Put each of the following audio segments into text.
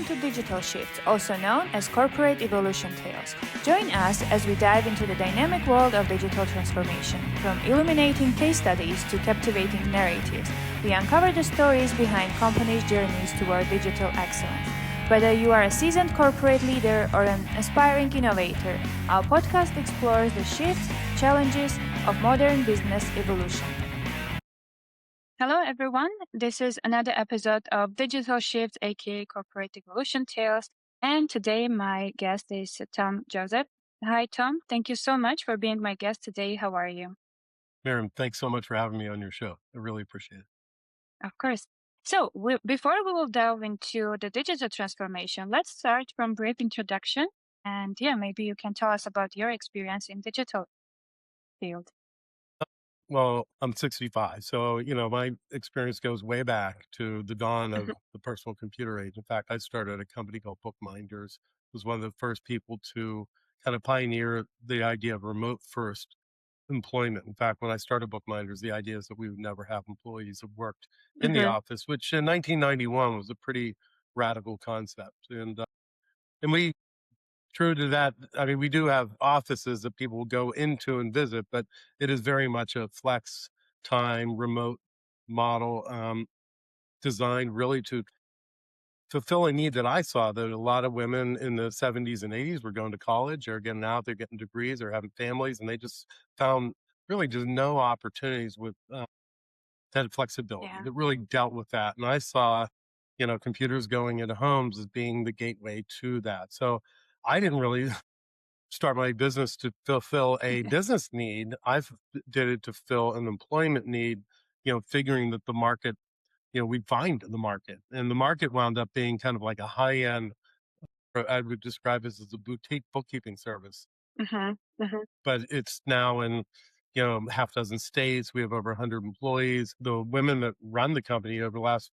to Digital Shifts, also known as Corporate Evolution Tales. Join us as we dive into the dynamic world of digital transformation. From illuminating case studies to captivating narratives, we uncover the stories behind companies' journeys toward digital excellence. Whether you are a seasoned corporate leader or an aspiring innovator, our podcast explores the shifts, challenges of modern business evolution. Hello, everyone. This is another episode of Digital Shifts, aka Corporate Evolution Tales. And today, my guest is Tom Joseph. Hi, Tom. Thank you so much for being my guest today. How are you? Mariam, thanks so much for having me on your show. I really appreciate it. Of course. So, before we will delve into the digital transformation, let's start from brief introduction. And maybe you can tell us about your experience in digital field. Well, I'm 65, so my experience goes way back to the dawn of the personal computer age. In fact, I started a company called Bookminders. Was one of the first people to kind of pioneer the idea of remote first employment. In fact, when I started Bookminders, the idea is that we would never have employees that worked in the office, which in 1991 was a pretty radical concept. And we true to that. I mean, we do have offices that people will go into and visit, but it is very much a flex time, remote model designed really to fulfill a need that I saw that a lot of women in the 70s and 80s were going to college or getting out, they're getting degrees or having families, and they just found really just no opportunities with that flexibility that really dealt with that. And I saw, computers going into homes as being the gateway to that. So I didn't really start my business to fulfill a business need. Did it to fill an employment need, figuring that the market, we'd find the market. And the market wound up being kind of like a high end, I would describe it as a boutique bookkeeping service. But it's now in, half dozen states. We have over 100 employees. The women that run the company over the last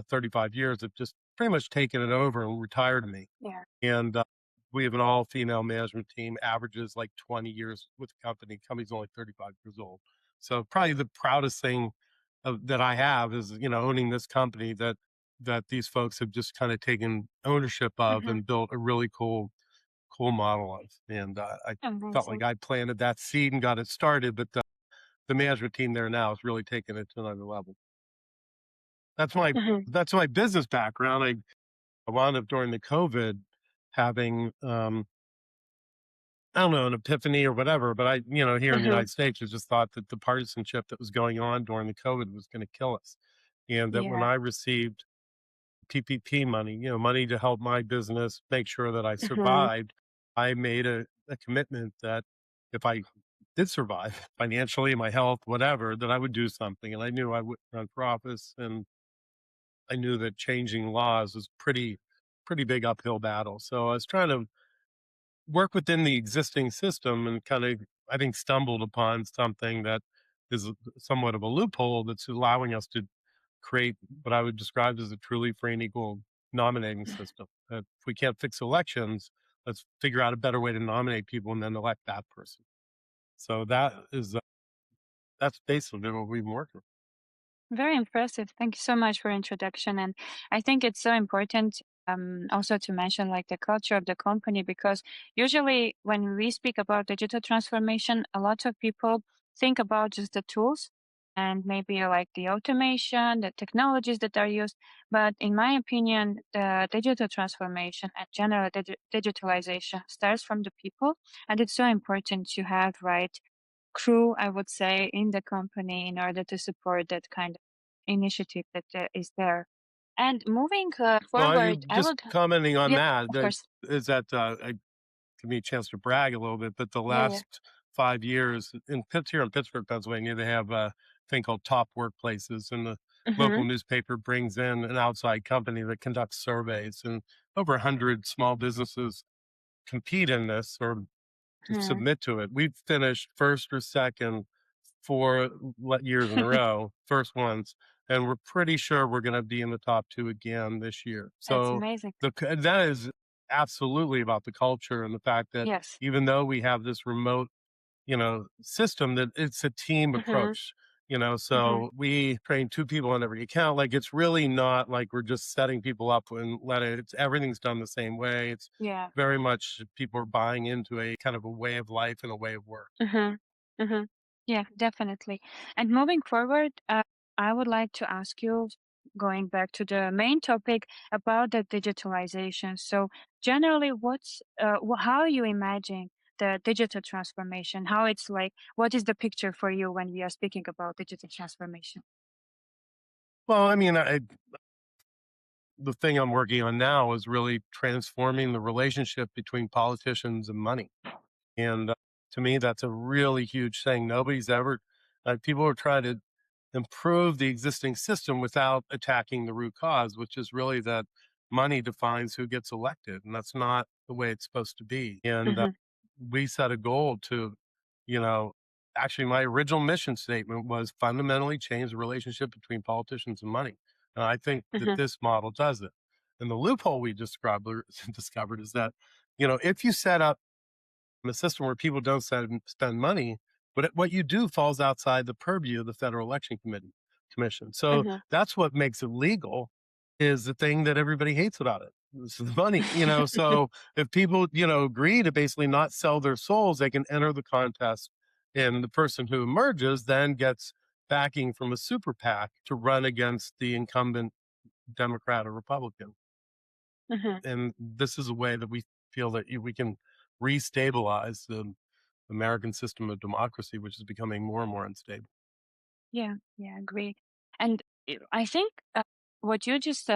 35 years have just pretty much taken it over and retired me. Yeah. And we have an all-female management team, averages like 20 years with the company. Company's only 35 years old. So probably the proudest thing that I have is, owning this company that these folks have just kind of taken ownership of and built a really cool model of. And I felt like I planted that seed and got it started, but the management team there now is really taking it to another level. That's my business background. I wound up during the COVID having I don't know, an epiphany or whatever, but I, here in the United States, I just thought that the partisanship that was going on during the COVID was going to kill us. And that when I received PPP money, money to help my business make sure that I survived, I made a commitment that if I did survive financially, my health, whatever, that I would do something. And I knew I would run for office, and I knew that changing laws was pretty big uphill battle. So I was trying to work within the existing system and kind of, I think, stumbled upon something that is somewhat of a loophole that's allowing us to create what I would describe as a truly free and equal nominating system. If we can't fix elections, let's figure out a better way to nominate people and then elect that person. So that's basically what we've been working with. Very impressive. Thank you so much for introduction. And I think it's so important also to mention like the culture of the company, because usually when we speak about digital transformation, a lot of people think about just the tools and maybe like the automation, the technologies that are used. But in my opinion, the digital transformation and general digitalization starts from the people. And it's so important to have right crew, I would say, in the company in order to support that kind of initiative that is there. And moving forward, I would, commenting on of that course, is that give me a chance to brag a little bit, but the yeah. last 5 years here in Pittsburgh, Pennsylvania, they have a thing called Top Workplaces, and the local newspaper brings in an outside company that conducts surveys, and over 100 small businesses compete in this or submit to it. We've finished first or second 4 years in a row, first ones, and we're pretty sure we're going to be in the top 2 again this year. That's So amazing. that is absolutely about the culture and the fact that Yes. even though we have this remote, system, that it's a team approach. Hmm. So we train 2 people on every account. Like, it's really not like we're just setting people up and let it it's everything's done the same way. It's Yeah. very much people are buying into a kind of a way of life and a way of work. Hmm. Hmm. Yeah, definitely. And moving forward, I would like to ask you, going back to the main topic about the digitalization. So, generally, how you imagine the digital transformation? How it's like? What is the picture for you when we are speaking about digital transformation? Well, the thing I'm working on now is really transforming the relationship between politicians and money. And to me, that's a really huge thing. Nobody's ever, people are trying to improve the existing system without attacking the root cause, which is really that money defines who gets elected. And that's not the way it's supposed to be. And Hmm. we set a goal to, you know, actually, my original mission statement was fundamentally change the relationship between politicians and money. And I think that Hmm. this model does it. And the loophole we discovered is that, if you set up a system where people don't spend money, but what you do falls outside the purview of the Federal Election Commission. So Hmm. that's what makes it legal is the thing that everybody hates about it. This is money. So if people, agree to basically not sell their souls, they can enter the contest. And the person who emerges then gets backing from a super PAC to run against the incumbent Democrat or Republican. Hmm. And this is a way that we feel that we can restabilize the American system of democracy, which is becoming more and more unstable. Yeah, yeah, agree. And I think what you just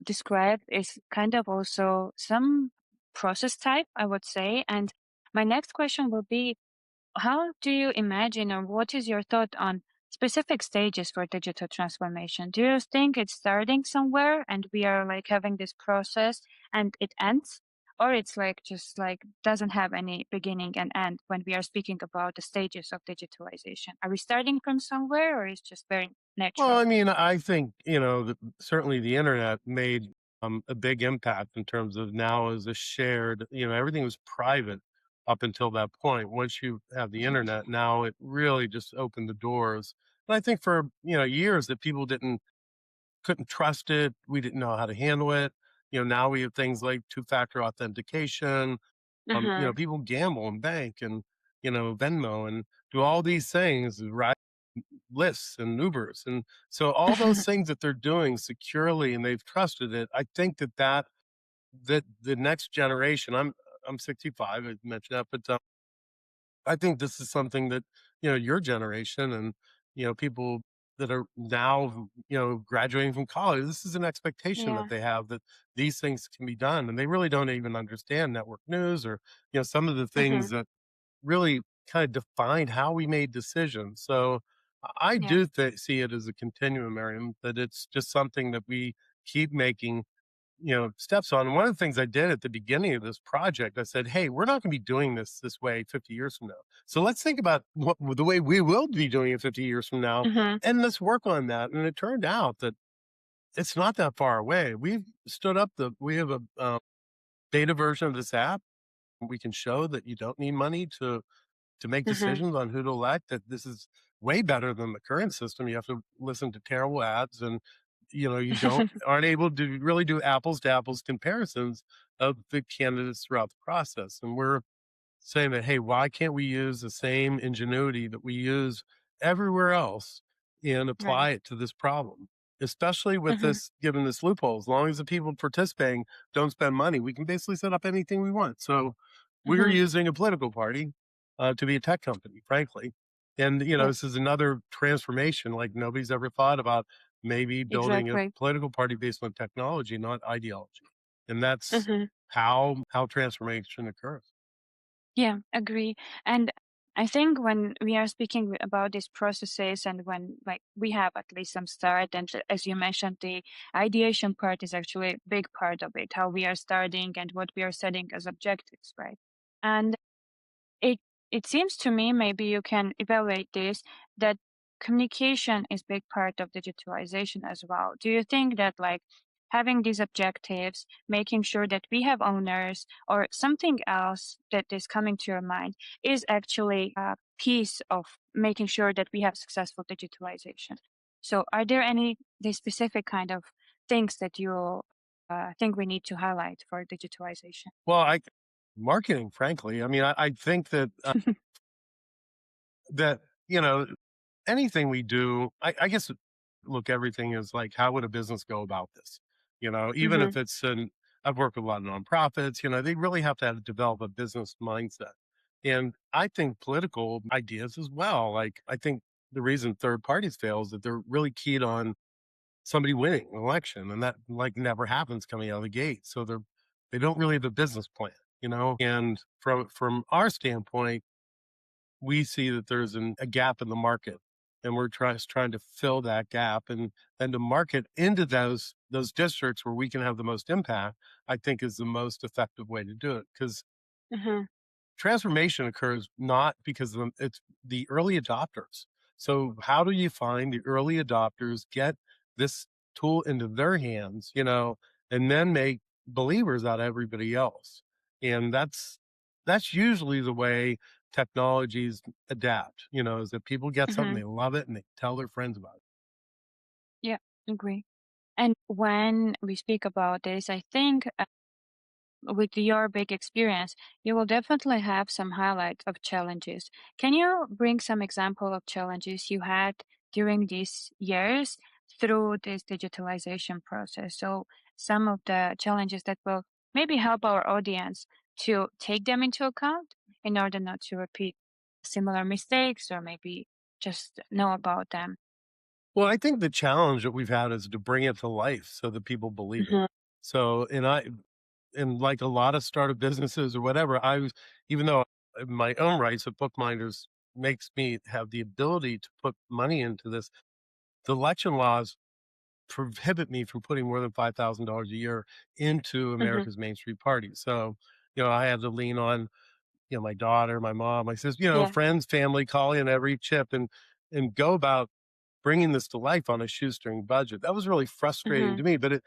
described is kind of also some process type, I would say. And my next question will be, how do you imagine, or what is your thought on specific stages for digital transformation? Do you think it's starting somewhere and we are like having this process and it ends? Or it's like just like doesn't have any beginning and end when we are speaking about the stages of digitalization. Are we starting from somewhere or is just very Well, natural? I think, that certainly the internet made a big impact in terms of now as a shared, everything was private up until that point. Once you have the internet, now it really just opened the doors. And I think for, years that people couldn't trust it. We didn't know how to handle it. Now we have things like two-factor authentication. Mm-hmm. People gamble and bank and, Venmo and do all these things, right? Lists and Ubers. And so all those things that they're doing securely and they've trusted it, I think that the next generation, I'm 65, I mentioned that, but I think this is something that, your generation and, people that are now, graduating from college, this is an expectation Yeah. that they have that these things can be done. And they really don't even understand network news or, some of the Mm-hmm. things that really kind of defined how we made decisions. So I Yeah. do see it as a continuum, Mariam, that it's just something that we keep making steps on. And one of the things I did at the beginning of this project, I said, hey, we're not going to be doing this way 50 years from now. So let's think about the way we will be doing it 50 years from now. Mm-hmm. And let's work on that. And it turned out that it's not that far away. We have a beta version of this app. We can show that you don't need money to make Mm-hmm. decisions on who to elect, that this is way better than the current system. You have to listen to terrible ads and you don't aren't able to really do apples to apples comparisons of the candidates throughout the process. And we're saying that, hey, why can't we use the same ingenuity that we use everywhere else and Right. apply it to this problem? Especially with Mm-hmm. this, given this loophole, as long as the people participating don't spend money, we can basically set up anything we want. So we're Mm-hmm. using a political party to be a tech company, frankly. And, Yeah. this is another transformation like nobody's ever thought about, maybe building a Exactly. political party based on technology, not ideology. And that's Mm-hmm. how transformation occurs. Yeah, agree. And I think when we are speaking about these processes and when like we have at least some start, and as you mentioned, the ideation part is actually a big part of it, how we are starting and what we are setting as objectives, right? And it it seems to me, maybe you can evaluate this, that communication is big part of digitalization as well. Do you think that like having these objectives, making sure that we have owners or something else that is coming to your mind is actually a piece of making sure that we have successful digitalization. So, are there any the specific kind of things that you think we need to highlight for digitalization? Well, marketing, frankly. I mean, I think that that you know anything we do, I guess, look, everything is like, how would a business go about this? Even Hmm. if it's an, I've worked with a lot of nonprofits, they really have to develop a business mindset. And I think political ideas as well. Like, I think the reason third parties fail is that they're really keyed on somebody winning an election. And that like never happens coming out of the gate. So they don't really have a business plan. And from our standpoint, we see that there's a gap in the market, and we're trying to fill that gap, and then to market into those districts where we can have the most impact. I think is the most effective way to do it, because Hmm. transformation occurs not because of them, it's the early adopters. So how do you find the early adopters, get this tool into their hands, and then make believers out of everybody else? And that's usually the way technologies adapt, is that people get something, Hmm. they love it, and they tell their friends about it. Yeah, agree. And when we speak about this, I think with your big experience, you will definitely have some highlights of challenges. Can you bring some example of challenges you had during these years through this digitalization process? So some of the challenges that will maybe help our audience to take them into account in order not to repeat similar mistakes or maybe just know about them. Well, I think the challenge that we've had is to bring it to life so that people believe it. Hmm. So, and like a lot of startup businesses or whatever, even though in my own rights of bookminders makes me have the ability to put money into this, the election laws prohibit me from putting more than $5,000 a year into Hmm. America's Main Street Party. So, I had to lean on, my daughter, my mom, my sister, Yeah. friends, family, calling in every chip, and go about bringing this to life on a shoestring budget. That was really frustrating Hmm. to me, but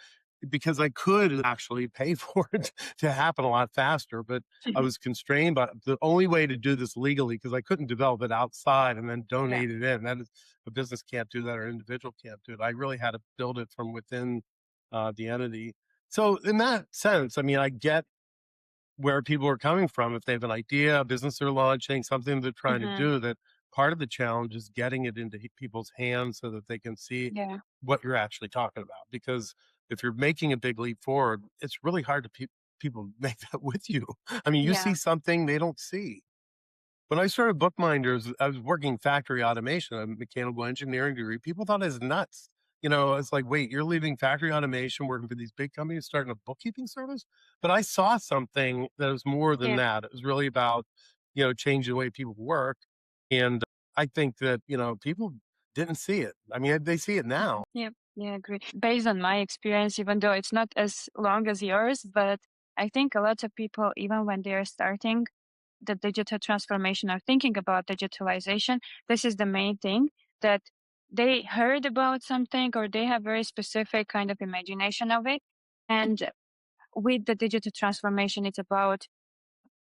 because I could actually pay for it to happen a lot faster, but I was constrained by the only way to do this legally, because I couldn't develop it outside and then Yeah. donate it in. That is, a business can't do that, or an individual can't do it. I really had to build it from within the entity. So in that sense, I mean, I get where people are coming from. If they have an idea, a business they're launching, something they're trying to Hmm. do, that part of the challenge is getting it into people's hands so that they can see Yeah. what you're actually talking about. Because if you're making a big leap forward, it's really hard to people make that with you. I mean, you see Yeah. something they don't see. When I started Bookminders, I was working factory automation, a mechanical engineering degree. People thought I was nuts. It's like, wait, you're leaving factory automation, working for these big companies, starting a bookkeeping service? But I saw something that was more than Yeah. that. It was really about, changing the way people work. And I think that, people didn't see it. I mean, they see it now. Yeah, yeah, I agree. Based on my experience, even though it's not as long as yours, but I think a lot of people, even when they're starting the digital transformation or thinking about digitalization, this is the main thing that they heard about something or they have very specific kind of imagination of it. And with the digital transformation, it's about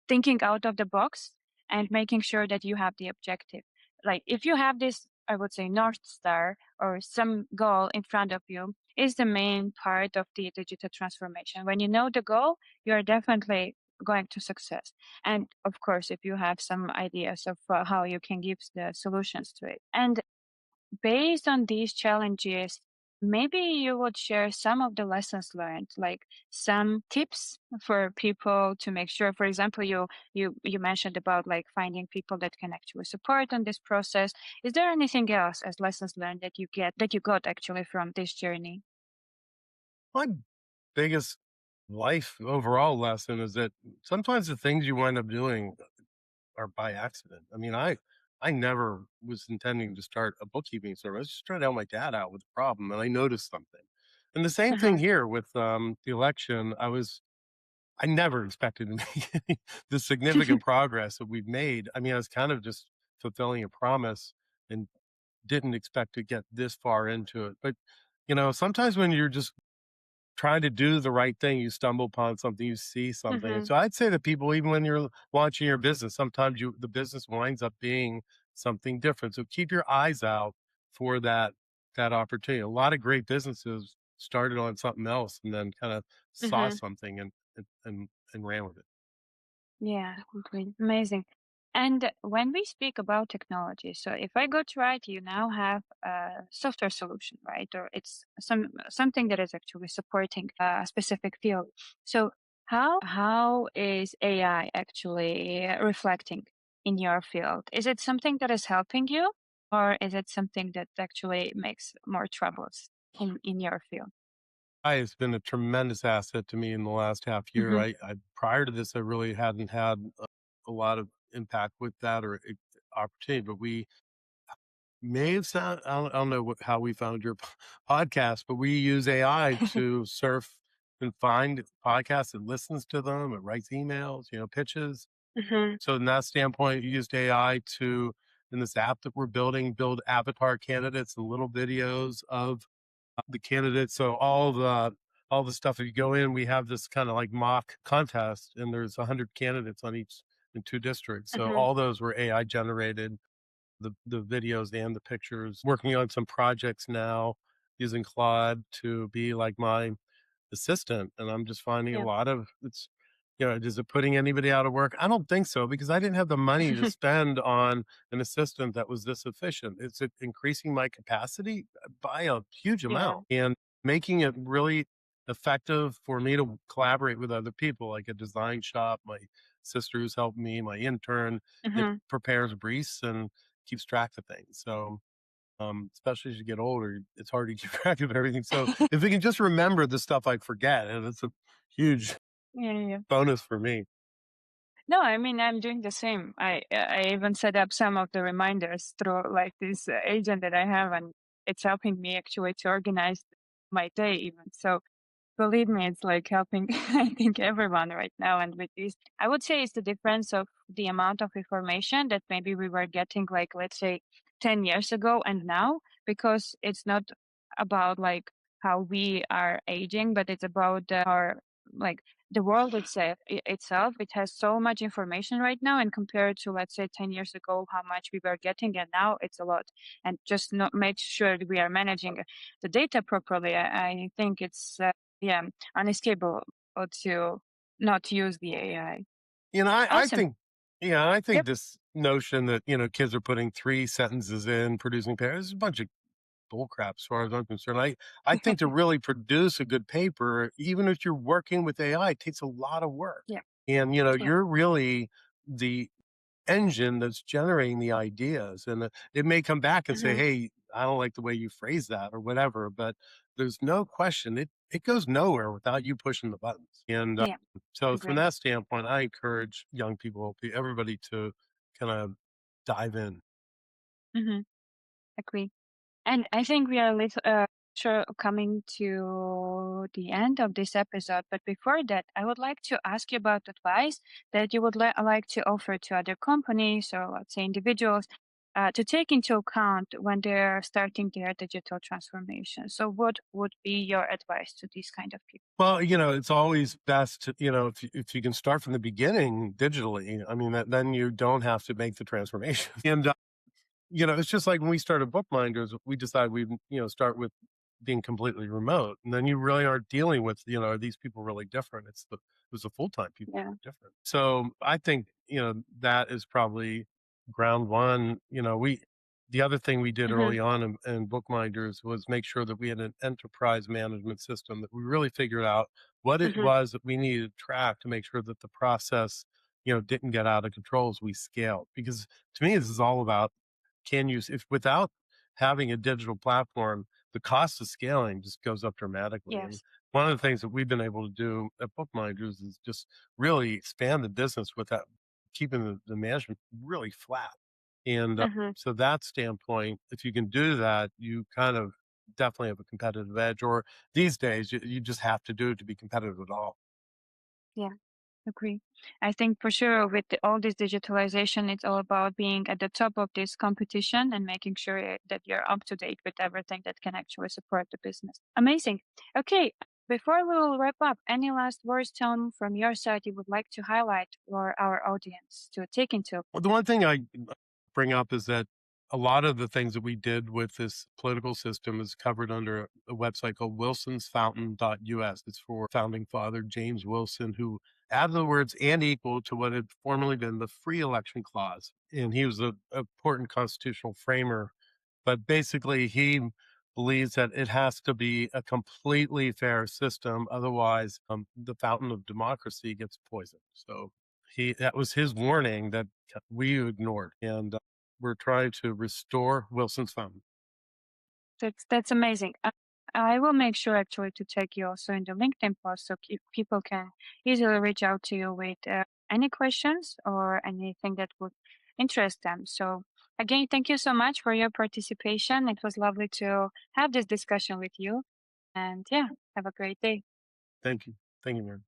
thinking out of the box and making sure that you have the objective. Like if you have this, I would say North Star or some goal in front of you is the main part of the digital transformation. When you know the goal, you're definitely going to success. And of course, if you have some ideas of how you can give the solutions to it. And based on these challenges, maybe you would share some of the lessons learned, like some tips for people to make sure. For example, you mentioned about like finding people that can actually support on this process. Is there anything else as lessons learned that you got actually from this journey? My biggest life overall lesson is that sometimes the things you wind up doing or by accident. I mean, I never was intending to start a bookkeeping service. I was just trying to help my dad out with the problem, and I noticed something. And the same thing Uh-huh. here with the election. I never expected to make the significant progress that we've made. I mean, I was kind of just fulfilling a promise and didn't expect to get this far into it. But sometimes when you're just trying to do the right thing, you stumble upon something, you see something. And Mm-hmm. so I'd say to people, even when you're launching your business, sometimes the business winds up being something different. So keep your eyes out for that opportunity. A lot of great businesses started on something else and then kind of saw Mm-hmm. something and ran with it. Yeah, great. Amazing. And when we speak about technology, so if I got right, you now have a software solution, right? Or it's something that is actually supporting a specific field. So how is AI actually reflecting in your field? Is it something that is helping you, or is it something that actually makes more troubles in your field? AI has been a tremendous asset to me in the last half year. Mm-hmm. I prior to this, I really hadn't had a lot of impact with that or opportunity, but we may have sound I don't know how we found your podcast, but we use AI to surf and find podcasts. It listens to them, it writes emails, pitches. Mm-hmm. So in that standpoint, you used AI to in this app that we're building, build avatar candidates and little videos of the candidates. So all the stuff, if you go in, we have this kind of like mock contest, and there's 100 candidates on each in 2 districts. So Mm-hmm. all those were AI generated, the videos and the pictures. Working on some projects now using Claude to be like my assistant, and I'm just finding a Yeah. lot of it's is it putting anybody out of work? I don't think so because I didn't have the money to spend on an assistant that was this efficient. It's increasing my capacity by a huge Yeah. amount and making it really effective for me to collaborate with other people, like a design shop, my sister who's helped me, my intern. It Mm-hmm. prepares briefs and keeps track of things. So especially as you get older, it's hard to keep track of everything. So if we can just remember the stuff I forget, and it's a huge Yeah. Yeah. bonus for me. No, I mean, I'm doing the same. I even set up some of the reminders through like this agent that I have, and it's helping me actually to organize my day even. So believe me, it's like helping, I think, everyone right now. And with this, I would say it's the difference of the amount of information that maybe we were getting, like, let's say, 10 years ago and now, because it's not about like how we are aging, but it's about our, like, the world itself. It has so much information right now. And compared to, let's say, 10 years ago, how much we were getting, and now it's a lot. And just not make sure that we are managing the data properly. I think it's yeah, unescapable to not use the AI. I Awesome. think, yeah, I think Yep. this notion that kids are putting 3 sentences in, producing papers, is a bunch of bullcrap as far as I'm concerned. I think to really produce a good paper, even if you're working with AI, it takes a lot of work, Yeah. and Yeah. you're really the engine that's generating the ideas. And it may come back and say, Hmm. "Hey, I don't like the way you phrase that," or whatever. But there's no question it goes nowhere without you pushing the buttons. And Yeah. so, from Agree. that standpoint, I encourage young people, everybody, to kind of dive in. Hmm. Agree. And I think we are sure coming to the end of this episode. But before that, I would like to ask you about advice that you would like to offer to other companies or, let's say, individuals to take into account when they're starting their digital transformation. So, what would be your advice to these kind of people? Well, it's always best to, if you can start from the beginning digitally. I mean, then you don't have to make the transformation. And it's just like when we started Bookminders, we decided we'd, start with being completely remote. And then you really aren't dealing with, are these people really different? It was the full-time people Yeah. who were different. So I think, that is probably ground one. The other thing we did Hmm. early on in Bookminders was make sure that we had an enterprise management system, that we really figured out what it Hmm. was that we needed to track to make sure that the process, didn't get out of control as we scaled. Because to me, this is all about, if without having a digital platform, the cost of scaling just goes up dramatically. And Yes. one of the things that we've been able to do at Bookminders is just really expand the business without keeping the management really flat. And Hmm. so that standpoint, if you can do that, you kind of definitely have a competitive edge. Or these days, you just have to do it to be competitive at all. Yeah. Agree. I think for sure with all this digitalization, it's all about being at the top of this competition and making sure that you're up to date with everything that can actually support the business. Amazing. Okay. Before we will wrap up, any last words, Tom, from your side you would like to highlight for our audience to take into? Well, the one thing I bring up is that a lot of the things that we did with this political system is covered under a website called wilsonsfountain.us. It's for founding father James Wilson, who added the words "and equal" to what had formerly been the free election clause. And he was an important constitutional framer. But basically, he believes that it has to be a completely fair system. Otherwise, the fountain of democracy gets poisoned. So that was his warning that we ignored. And we're trying to restore Wilson's fountain. That's amazing. I will make sure actually to tag you also in the LinkedIn post so people can easily reach out to you with any questions or anything that would interest them. So again, thank you so much for your participation. It was lovely to have this discussion with you. And yeah, have a great day. Thank you. Thank you, Mary.